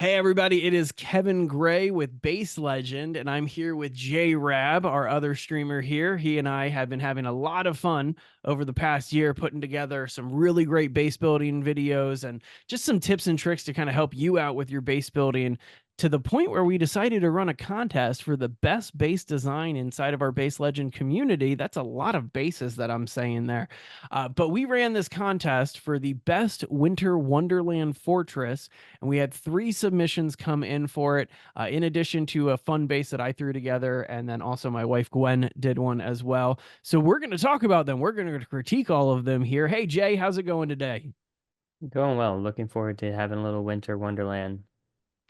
Hey everybody, it is Kevin Gray with Base Legend, and I'm here with J Rab, our other streamer here. He and I have been having a lot of fun over the past year putting together some really great base building videos and just some tips and tricks to kind of help you out with your base building to the point where we decided to run a contest for the best base design inside of our Base Legend community. That's a lot of bases that I'm saying there. But we ran this contest for the best Winter Wonderland Fortress, and we had three submissions come in for it, in addition to a fun base that I threw together, and then also my wife Gwen did one as well. So we're going to talk about them. We're going to critique all of them here. Hey Jay, how's it going today? Going well. Looking forward to having a little winter wonderland.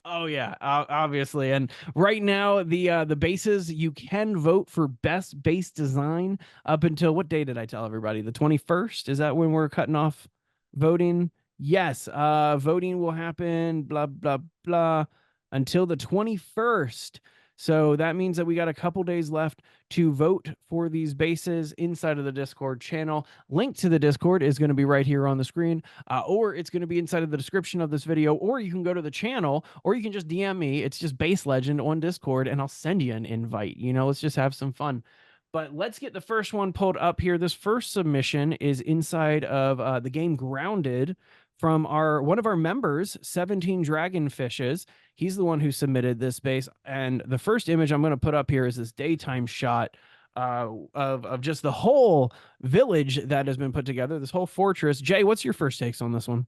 Oh yeah, obviously. And right now, the bases you can vote for best base design up until what day did I tell everybody? The 21st? Is that when we're cutting off voting? Yes. Voting will happen. Blah blah blah until the 21st. So that means that we got a couple days left to vote for these bases inside of the Discord channel. Link to the Discord is going to be right here on the screen, or it's going to be inside of the description of this video, or you can go to the channel, or you can just DM me. It's just Base Legend on Discord, and I'll send you an invite. Let's just have some fun. But let's get the first one pulled up here. This first submission is inside of the game Grounded from our one of our members, 17 Dragonfishes. He's the one who submitted this base. And the first image I'm going to put up here is this daytime shot of just the whole village that has been put together, this whole fortress. Jay, what's your first takes on this one?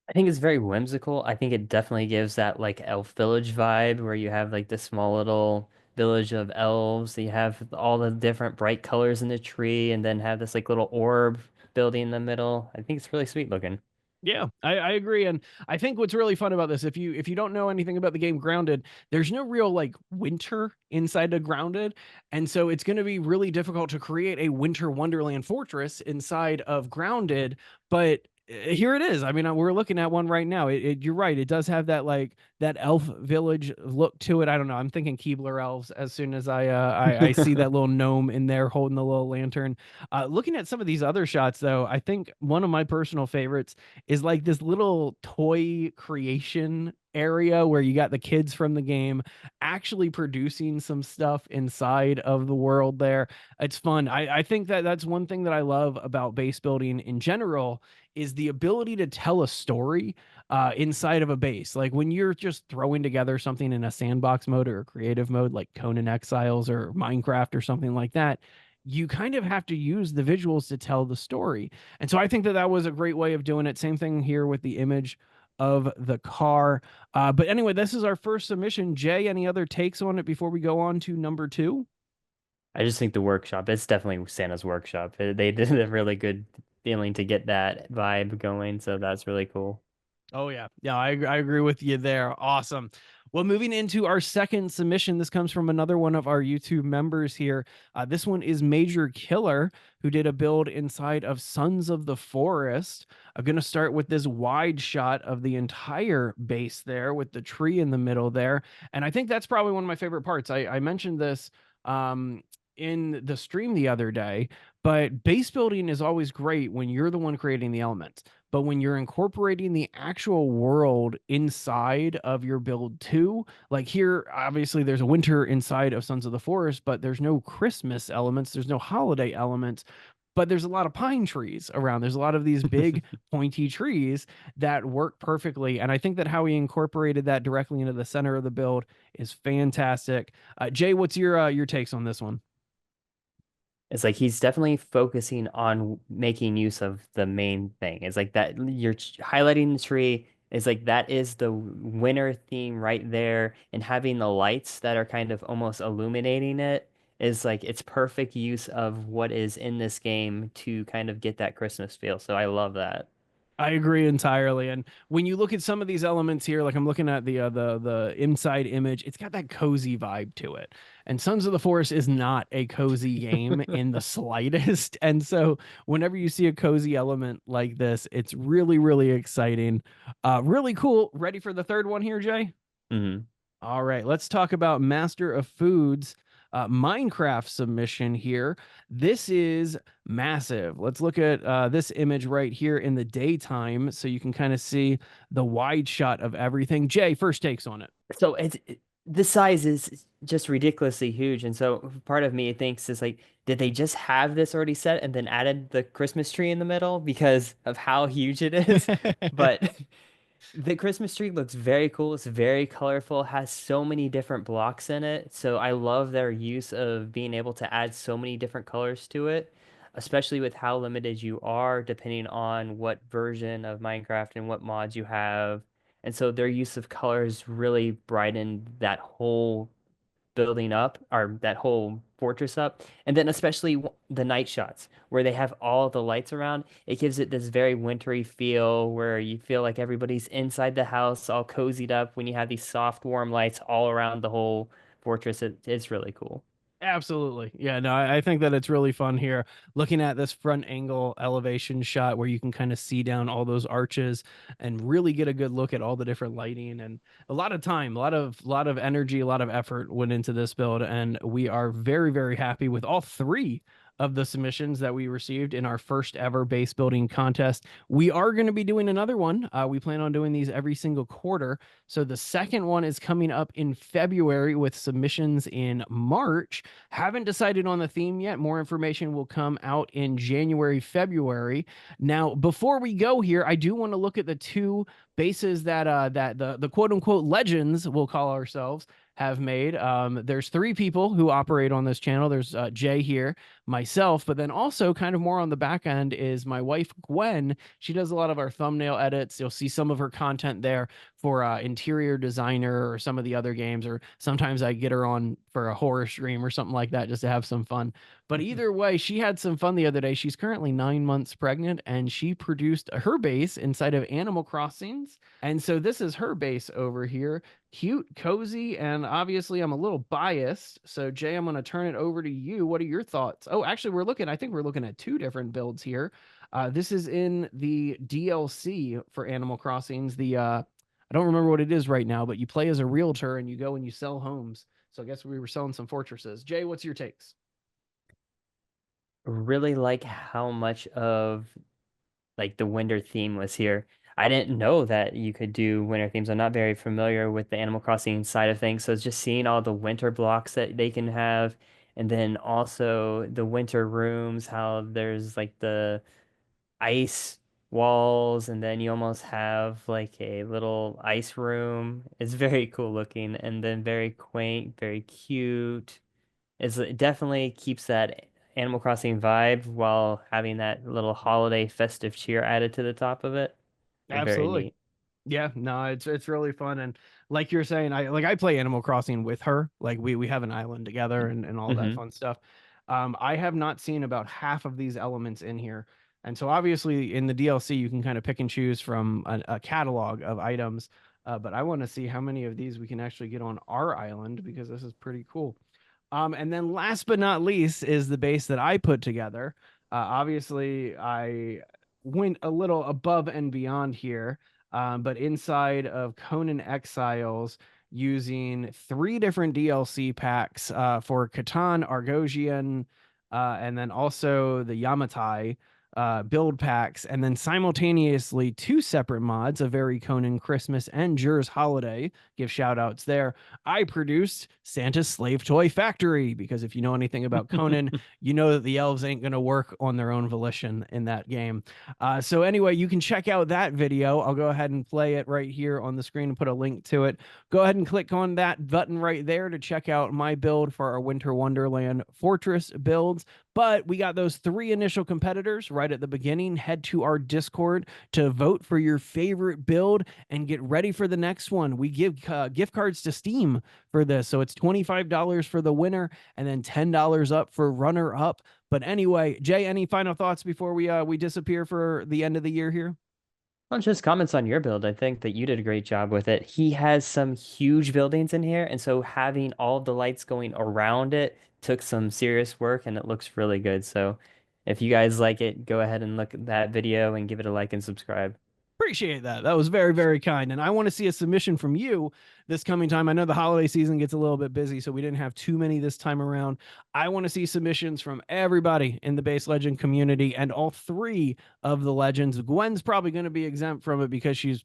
I think it's very whimsical. I think it definitely gives that like elf village vibe where you have like this small little village of elves. You have all the different bright colors in the tree and then have this like little orb building in the middle. I think it's really sweet looking. Yeah, I agree, and I think what's really fun about this, if you don't know anything about the game Grounded, there's no real like winter inside of Grounded, and so it's going to be really difficult to create a Winter Wonderland Fortress inside of Grounded. But here it is. I mean, we're looking at one right now. You're right. It does have that like that elf village look to it. I don't know. I'm thinking Keebler elves as soon as I see that little gnome in there holding the little lantern. Looking at some of these other shots, though, I think one of my personal favorites is like this little toy creation area where you got the kids from the game actually producing some stuff inside of the world there. It's fun. I think that that's one thing that I love about base building in general is the ability to tell a story inside of a base. Like when you're just throwing together something in a sandbox mode or a creative mode like Conan Exiles or Minecraft or something like that, you kind of have to use the visuals to tell the story. And so I think that that was a great way of doing it. Same thing here with the image of the car. But anyway, this is our first submission. Jay, any other takes on it before we go on to number two? I just think the workshop, it's definitely Santa's workshop. They did a really good feeling to get that vibe going, so that's really cool. Oh yeah, yeah, I agree with you there. Awesome. Well, moving into our second submission, this comes from another one of our YouTube members here. This one is MajorKiller, who did a build inside of Sons of the Forest. I'm going to start with this wide shot of the entire base there with the tree in the middle there. And I think that's probably one of my favorite parts. I mentioned this in the stream the other day, but base building is always great when you're the one creating the elements. But when you're incorporating the actual world inside of your build too, like here, obviously there's a winter inside of Sons of the Forest, but there's no Christmas elements, there's no holiday elements, but there's a lot of pine trees around. There's a lot of these big pointy trees that work perfectly. And I think that how he incorporated that directly into the center of the build is fantastic. Jay, what's your takes on this one? It's like he's definitely focusing on making use of the main thing. It's like that you're highlighting the tree. It's like that is the winter theme right there, and having the lights that are kind of almost illuminating it is like it's perfect use of what is in this game to kind of get that Christmas feel. So I love that. I agree entirely. And when you look at some of these elements here, like I'm looking at the inside image, it's got that cozy vibe to it. And Sons of the Forest is not a cozy game in the slightest. And so whenever you see a cozy element like this, it's really, really exciting. Really cool. Ready for the third one here, Jay? Hmm. All right, let's talk about Master of Foods. Minecraft submission here. This is massive. Let's look at this image right here in the daytime so you can kind of see the wide shot of everything. Jay, first takes on it. So the size is just ridiculously huge, and so part of me thinks is like, did they just have this already set and then added the Christmas tree in the middle because of how huge it is? But the Christmas tree looks very cool. It's very colorful, has so many different blocks in it. So I love their use of being able to add so many different colors to it, especially with how limited you are, depending on what version of Minecraft and what mods you have. And so their use of colors really brightened that whole building up, or that whole fortress up. And then especially the night shots where they have all the lights around, it gives it this very wintry feel where you feel like everybody's inside the house all cozied up when you have these soft warm lights all around the whole fortress. It's really cool. Absolutely. Yeah, no, I think that it's really fun here looking at this front angle elevation shot where you can kind of see down all those arches and really get a good look at all the different lighting, and a lot of time, a lot of energy, a lot of effort went into this build, and we are very, very happy with all three of the submissions that we received in our first ever base building contest. We are going to be doing another one. We plan on doing these every single quarter. So the second one is coming up in February with submissions in March. Haven't decided on the theme yet. More information will come out in January, February. Now, before we go here, I do want to look at the two bases that the quote unquote legends, we'll call ourselves, have made. There's three people who operate on this channel. There's Jay here, myself, but then also kind of more on the back end is my wife, Gwen. She does a lot of our thumbnail edits. You'll see some of her content there for interior designer or some of the other games, or sometimes I get her on for a horror stream or something like that just to have some fun. But either way, she had some fun the other day. She's currently 9 months pregnant, and she produced her base inside of Animal Crossings. And so this is her base over here. Cute, cozy, and obviously I'm a little biased. So Jay, I'm going to turn it over to you. What are your thoughts? Oh, actually, I think we're looking at two different builds here. This is in the DLC for Animal Crossings. I don't remember what it is right now, but you play as a realtor and you go and you sell homes. So I guess we were selling some fortresses. Jay, what's your takes? Really like how much of like the winter theme was here. I didn't know that you could do winter themes. I'm not very familiar with the Animal Crossing side of things, so it's just seeing all the winter blocks that they can have, and then also the winter rooms, how there's like the ice walls, and then you almost have like a little ice room. It's very cool looking, and then very quaint, very cute. It definitely keeps that Animal Crossing vibe while having that little holiday festive cheer added to the top of it. Very Absolutely. neat. Yeah, no, it's really fun, and like you're saying, I play Animal Crossing with her. Like we have an island together and all that Hmm. fun stuff. I have not seen about half of these elements in here, and so obviously in the DLC you can kind of pick and choose from a catalog of items. But I want to see how many of these we can actually get on our island because this is pretty cool. And then last but not least is the base that I put together. Obviously, I went a little above and beyond here, but inside of Conan Exiles, using three different DLC packs for Catan, Argosian, and then also the Yamatai build packs, and then simultaneously two separate mods, a very Conan Christmas and Jur's Holiday. Give shout outs there. I produced Santa's Slave Toy Factory because if you know anything about Conan, you know that the elves ain't going to work on their own volition in that game. So, anyway, you can check out that video. I'll go ahead and play it right here on the screen and put a link to it. Go ahead and click on that button right there to check out my build for our Winter Wonderland Fortress builds. But we got those three initial competitors right at the beginning. Head to our Discord to vote for your favorite build and get ready for the next one. We give gift cards to Steam for this. So it's $25 for the winner and then $10 up for runner up. But anyway, Jay, any final thoughts before we disappear for the end of the year here? Well, just comments on your build. I think that you did a great job with it. He has some huge buildings in here, and so having all the lights going around it took some serious work, and it looks really good. So if you guys like it, go ahead and look at that video and give it a like and subscribe. appreciate that. That was very, very kind. And I want to see a submission from you this coming time. I know the holiday season gets a little bit busy, so we didn't have too many this time around. I want to see submissions from everybody in the base legend community and all three of the legends. Gwen's probably going to be exempt from it because she's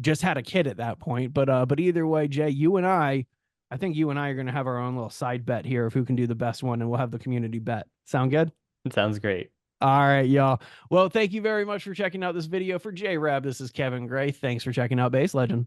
just had a kid at that point. But either way, Jay, I think you and I are going to have our own little side bet here of who can do the best one, and we'll have the community bet. Sound good? It sounds great. All right, y'all. Well, thank you very much for checking out this video. For J-Rab, this is Kevin Gray. Thanks for checking out Base Legend.